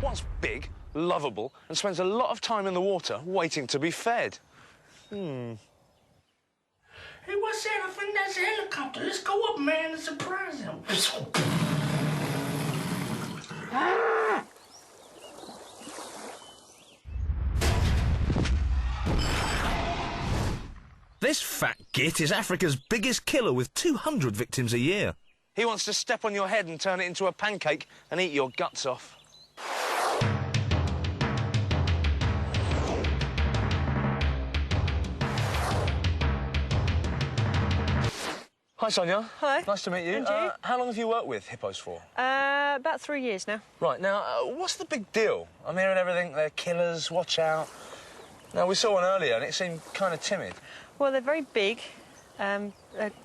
What's big, lovable, and spends a lot of time in the water waiting to be fed? Hey, what's that? I think that's a helicopter. Let's go up, man, and surprise him. This fat git is Africa's biggest killer with 200 victims a year. He wants to step on your head and turn it into a pancake and eat your guts off. Hi, Sonia. Hello. Nice to meet you. And you? How long have you worked with hippos for? About 3 years now. Right, now, what's the big deal? I'm hearing everything, they're killers, watch out. Now, we saw one earlier and it seemed kind of timid. Well, they're very big. They're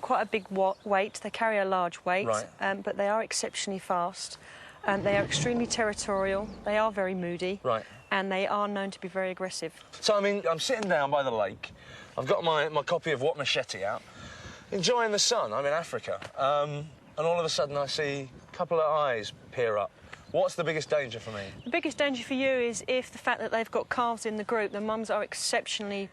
quite a big weight. They carry a large weight, Right. But they are exceptionally fast. They are extremely territorial. They are very moody. Right. And they are known to be very aggressive. So, I mean, I'm sitting down by the lake. I've got my copy of What Machete out, enjoying the sun. I'm in Africa. And all of a sudden I see a couple of eyes peer up. What's the biggest danger for me? The biggest danger for you is if the fact that they've got calves in the group, the mums are exceptionally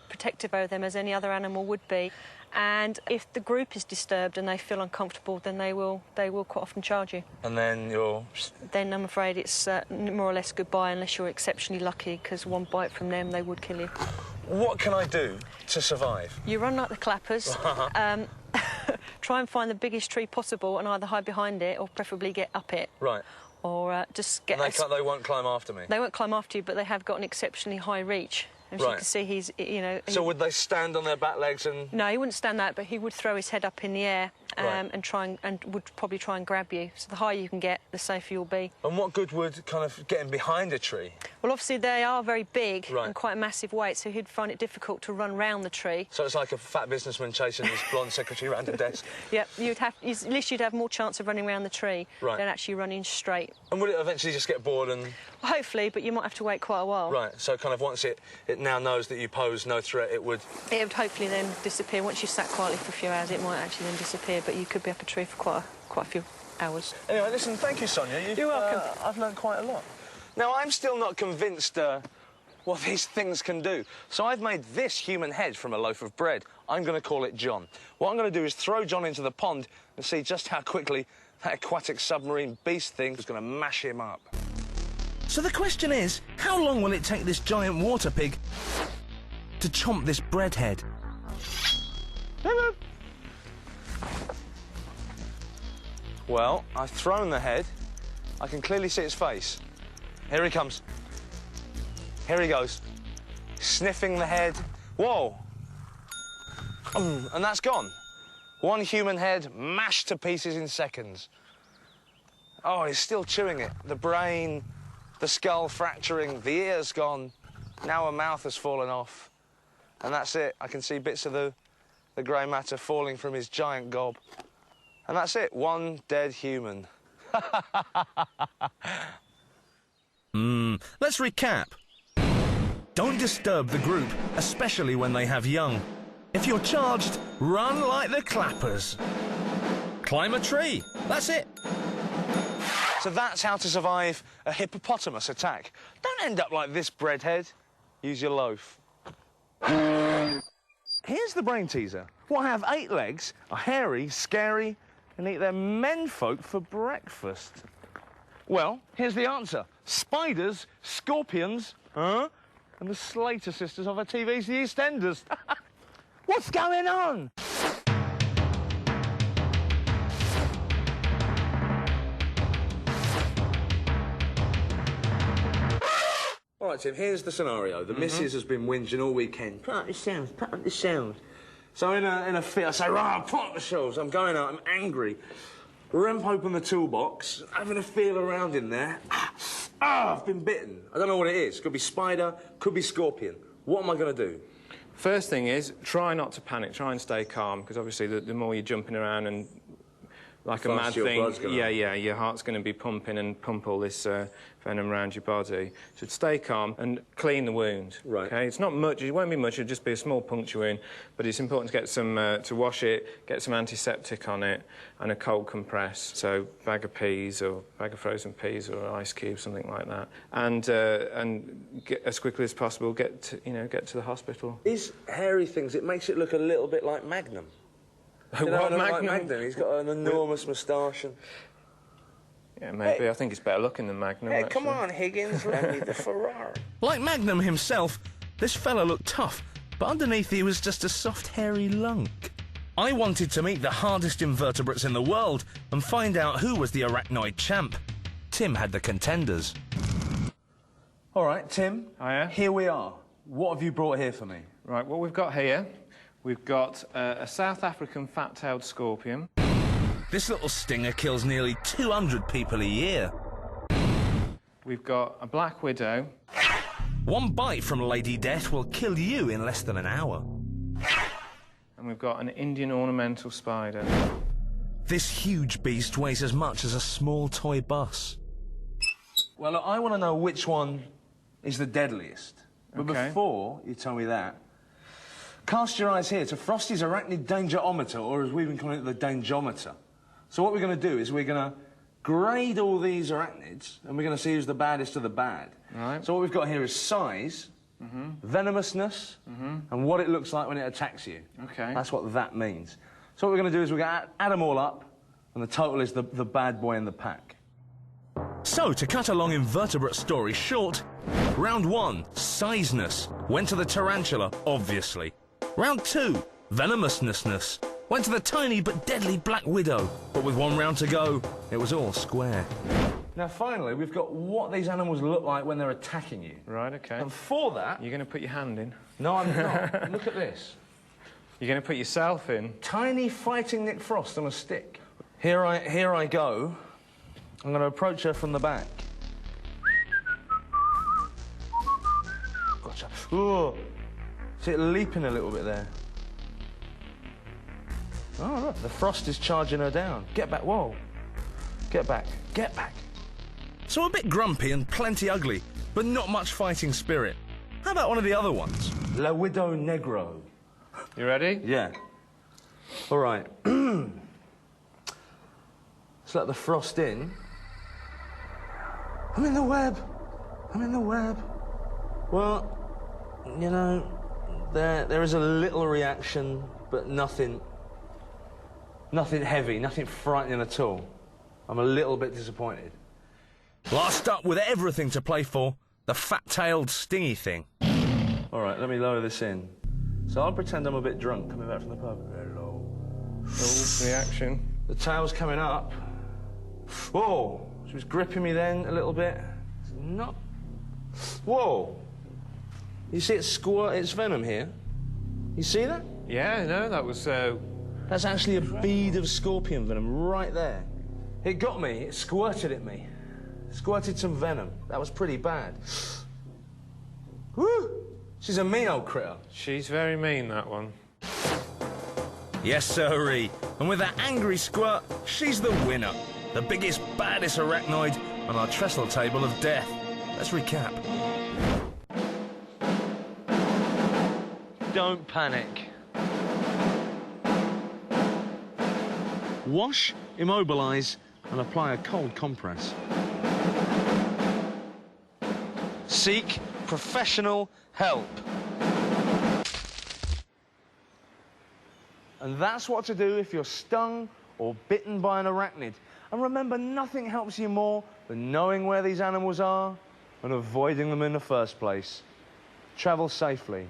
protective over them, as any other animal would be. And if the group is disturbed and they feel uncomfortable, then they will quite often charge you. And then you're... Then I'm afraid it's more or less goodbye unless you're exceptionally lucky, because one bite from them, they would kill you. What can I do to survive? You run like the clappers. Try and find the biggest tree possible and either hide behind it or preferably get up it. Right. Or just get... And they won't climb after me? They won't climb after you, but they have got an exceptionally high reach. As you can see, he's, you know... So would they stand on their back legs and... No, he wouldn't stand that, but he would throw his head up in the air Right. and would probably try and grab you. So the higher you can get, the safer you'll be. And what good would kind of getting behind a tree? Well, obviously, they are very big Right. and quite a massive weight, so he'd find it difficult to run round the tree. So it's like a fat businessman chasing his blonde secretary around a desk? Yep, at least you'd have more chance of running around the tree Right. than actually running straight. And would it eventually just get bored and... Well, hopefully, but you might have to wait quite a while. Right, so kind of once it now knows that you pose no threat, it would... It would hopefully then disappear. Once you sat quietly for a few hours, it might actually then disappear, but you could be up a tree for quite a few hours. Anyway, listen, thank you, Sonia. You're welcome. I've learned quite a lot. Now, I'm still not convinced what these things can do. So I've made this human head from a loaf of bread. I'm going to call it John. What I'm going to do is throw John into the pond and see just how quickly that aquatic submarine beast thing is going to mash him up. So the question is, how long will it take this giant water pig to chomp this breadhead? Hello. Well, I've thrown the head. I can clearly see its face. Here he comes. Here he goes. Sniffing the head. Whoa! And that's gone. One human head mashed to pieces in seconds. Oh, he's still chewing it. The brain, the skull fracturing, the ear's gone. Now a mouth has fallen off. And that's it. I can see bits of the grey matter falling from his giant gob. And that's it. One dead human. Let's recap. Don't disturb the group, especially when they have young. If you're charged, run like the clappers. Climb a tree. That's it. So that's how to survive a hippopotamus attack. Don't end up like this, breadhead. Use your loaf. Here's the brain teaser. What have 8 legs, are hairy, scary, and eat their menfolk for breakfast? Well, here's the answer. Spiders, scorpions, and the Slater sisters of our TV's The EastEnders. What's going on? All right, Tim, here's the scenario. The missus has been whinging all weekend. Put up the sounds, put up the sounds. So in a fit, I say, right, put up the shelves. I'm going out, I'm angry. Remp open the toolbox, having a feel around in there. I've been bitten. I don't know what it is. Could be spider, could be scorpion. What am I going to do? First thing is, try not to panic, try and stay calm, because obviously the more you're jumping around and like a Fast mad your thing. blood's gonna- Yeah, your heart's going to be pumping and pump all this venom around your body. So stay calm and clean the wound. Right. Okay, it's not much. It won't be much. It'll just be a small puncture wound. But it's important to get some to wash it, get some antiseptic on it, and a cold compress. So bag of peas or bag of frozen peas or ice cubes, something like that. And get, as quickly as possible, get to the hospital. His hairy things, it makes it look a little bit like Magnum. You know, What, like Magnum? Magnum? He's got an enormous moustache and... Yeah, maybe. Hey. I think it's better looking than Magnum. Hey, actually. come on, Higgins, let me the Ferrari. Like Magnum himself, this fella looked tough, but underneath he was just a soft, hairy lunk. I wanted to meet the hardest invertebrates in the world and find out who was the arachnoid champ. Tim had the contenders. All right, Tim. Hiya. Here we are. What have you brought here for me? Right, what we've got here, we've got a South African fat-tailed scorpion. This little stinger kills nearly 200 people a year. We've got a black widow. One bite from Lady Death will kill you in less than an hour. And we've got an Indian ornamental spider. This huge beast weighs as much as a small toy bus. Well, look, I want to know which one is the deadliest. But Okay. before you tell me that, cast your eyes here to Frosty's arachnid dangerometer, or as we've been calling it, the dangerometer. So what we're going to do is we're going to grade all these arachnids, and we're going to see who's the baddest of the bad. Right. So what we've got here is size, venomousness, and what it looks like when it attacks you. Okay. That's what that means. So what we're going to do is we're going to add them all up, and the total is the bad boy in the pack. So, to cut a long invertebrate story short, round 1, sizeness, went to the tarantula, obviously. Round 2, venomousness, went to the tiny but deadly black widow. But with one round to go, it was all square. Now, finally, we've got what these animals look like when they're attacking you. Right, okay. And for that... You're going to put your hand in? No, I'm not. Look at this. You're going to put yourself in? Tiny fighting Nick Frost on a stick. Here I go. I'm going to approach her from the back. Gotcha. Ooh. See it leaping a little bit there. Oh, look, the frost is charging her down. Get back, whoa. Get back, get back. So a bit grumpy and plenty ugly, but not much fighting spirit. How about one of the other ones? La Widow Negro. You ready? Yeah. All right. Let's let the frost in. I'm in the web. I'm in the web. Well, you know, there is a little reaction, but nothing heavy, nothing frightening at all. I'm a little bit disappointed. Last up with everything to play for, the fat-tailed stingy thing. All right, let me lower this in. So I'll pretend I'm a bit drunk coming back from the pub. Hello. Oh, reaction. The tail's coming up. Whoa! She was gripping me then a little bit. Not. Whoa! You see it's venom here. You see that? Yeah, no, that was... That's actually a bead of scorpion venom right there. It got me. It squirted at me. Squirted some venom. That was pretty bad. Woo! She's a mean old critter. She's very mean, that one. Yes, sirree. And with that angry squirt, she's the winner. The biggest, baddest arachnoid on our trestle table of death. Let's recap. Don't panic. Wash, immobilise, and apply a cold compress. Seek professional help. And that's what to do if you're stung or bitten by an arachnid. And remember, nothing helps you more than knowing where these animals are and avoiding them in the first place. Travel safely.